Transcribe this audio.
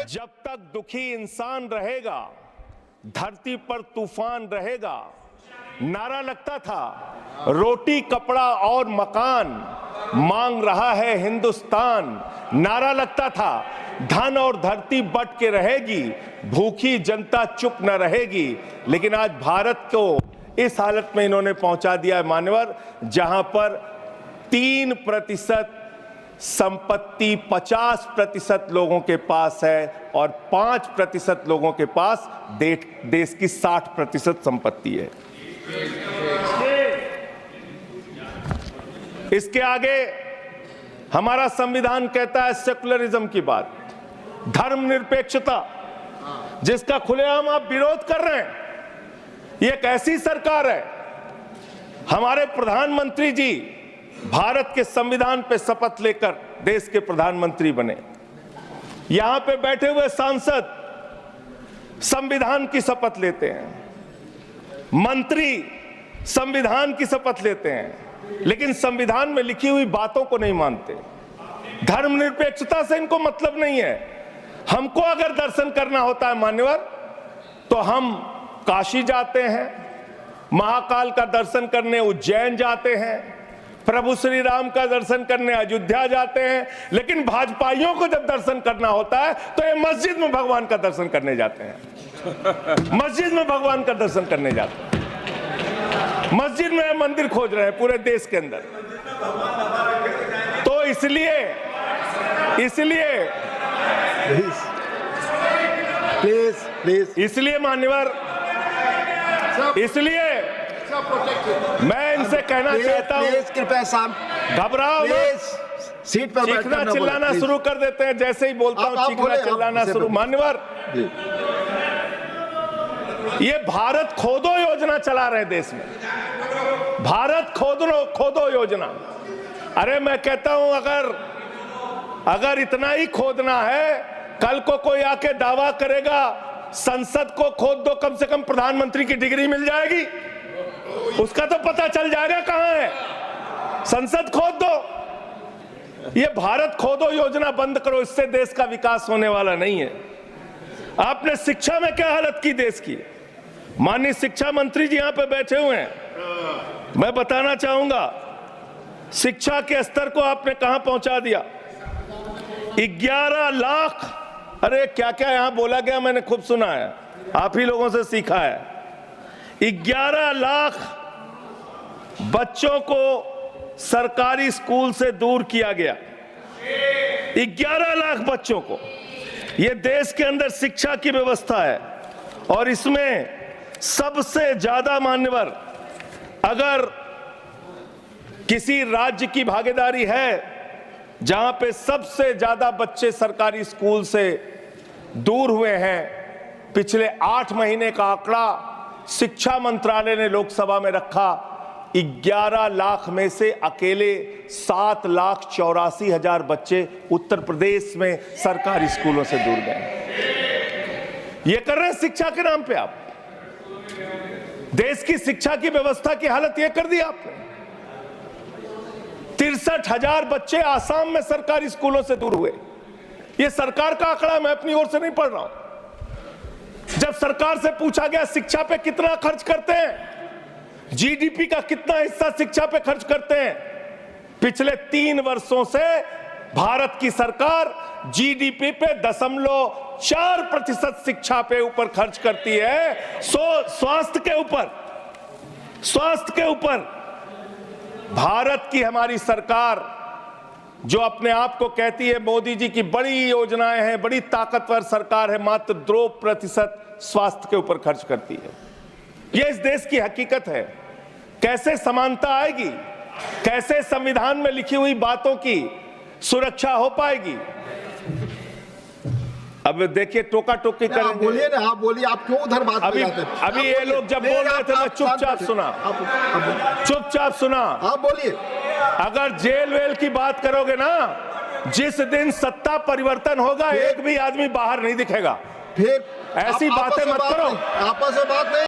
जब तक दुखी इंसान रहेगा, धरती पर तूफान रहेगा, नारा लगता था रोटी कपड़ा और मकान मांग रहा है हिंदुस्तान। नारा लगता था धन और धरती बट के रहेगी, भूखी जनता चुप न रहेगी। लेकिन आज भारत को इस हालत में इन्होंने पहुंचा दिया है मान्यवर, जहां पर 3% संपत्ति 50% लोगों के पास है और 5% लोगों के पास देश की 60% संपत्ति है। इसके आगे हमारा संविधान कहता है सेकुलरिज्म की बात, धर्मनिरपेक्षता, जिसका खुलेआम आप विरोध कर रहे हैं। ये एक ऐसी सरकार है, हमारे प्रधानमंत्री जी भारत के संविधान पे शपथ लेकर देश के प्रधानमंत्री बने। यहां पे बैठे हुए सांसद संविधान की शपथ लेते हैं, मंत्री संविधान की शपथ लेते हैं, लेकिन संविधान में लिखी हुई बातों को नहीं मानते। धर्मनिरपेक्षता से इनको मतलब नहीं है। हमको अगर दर्शन करना होता है मान्यवर, तो हम काशी जाते हैं, महाकाल का दर्शन करने उज्जैन जाते हैं, प्रभु श्री राम का दर्शन करने अयोध्या जाते हैं। लेकिन भाजपाइयों को जब दर्शन करना होता है तो ये मस्जिद में भगवान का दर्शन करने जाते हैं। मस्जिद में भगवान का दर्शन करने जाते हैं, मस्जिद में मंदिर खोज रहे हैं पूरे देश के अंदर। तो इसलिए इसलिए मान्यवर, इसलिए मैं इनसे कहना चाहता हूं, कृपया घबराओ मत, सीट पर चीखना चिल्लाना शुरू कर देते हैं। जैसे ही बोलता हूं चीखना चिल्लाना शुरू। मान्यवर, ये भारत खोदो योजना चला रहे देश में, भारत खोदो योजना। अरे मैं कहता हूं अगर इतना ही खोदना है, कल को कोई आके दावा करेगा संसद को खोद दो, कम से कम प्रधानमंत्री की डिग्री मिल जाएगी, उसका तो पता चल जाएगा कहां है। संसद खोद दो। ये भारत खोदो योजना बंद करो, इससे देश का विकास होने वाला नहीं है। आपने शिक्षा में क्या हालत की देश की, माननीय शिक्षा मंत्री जी यहां पे बैठे हुए हैं, मैं बताना चाहूंगा शिक्षा के स्तर को आपने कहां पहुंचा दिया। 11 लाख, अरे क्या क्या यहां बोला गया, मैंने खूब सुना है, आप ही लोगों से सीखा है। 11 लाख बच्चों को सरकारी स्कूल से दूर किया गया, 11 लाख बच्चों को। यह देश के अंदर शिक्षा की व्यवस्था है और इसमें सबसे ज्यादा मान्यवर, अगर किसी राज्य की भागीदारी है जहां पे सबसे ज्यादा बच्चे सरकारी स्कूल से दूर हुए हैं, पिछले 8 महीने का आंकड़ा शिक्षा मंत्रालय ने लोकसभा में रखा, 11 लाख में से अकेले 7,84,000 बच्चे उत्तर प्रदेश में सरकारी स्कूलों से दूर गए। ये कर रहे हैं शिक्षा के नाम पे आप। देश की शिक्षा की व्यवस्था की हालत ये कर दी आपने। 63,000 बच्चे आसाम में सरकारी स्कूलों से दूर हुए। ये सरकार का आंकड़ा, मैं अपनी ओर से नहीं पढ़ रहा हूं। जब सरकार से पूछा गया शिक्षा पे कितना खर्च करते हैं, जीडीपी का कितना हिस्सा शिक्षा पे खर्च करते हैं, पिछले 3 वर्षों से भारत की सरकार जीडीपी पे 0.4% शिक्षा पे ऊपर खर्च करती है। स्वास्थ्य के ऊपर भारत की हमारी सरकार, जो अपने आप को कहती है मोदी जी की बड़ी योजनाएं हैं, बड़ी ताकतवर सरकार है, मात्र 2% स्वास्थ्य के ऊपर खर्च करती है। यह इस देश की हकीकत है। कैसे समानता आएगी, कैसे संविधान में लिखी हुई बातों की सुरक्षा हो पाएगी। अब देखिए टोका टोकी करेंगे। बोलिए ना, आप बोलिए, आप क्यों उधर बात अभी ये लोग जब बोल रहे थे मैं चुपचाप सुना। आप बोलिए। अगर जेल वेल की बात करोगे ना, जिस दिन सत्ता परिवर्तन होगा एक भी आदमी बाहर नहीं दिखेगा। फिर ऐसी बातें मत करो। आपस में बात नहीं।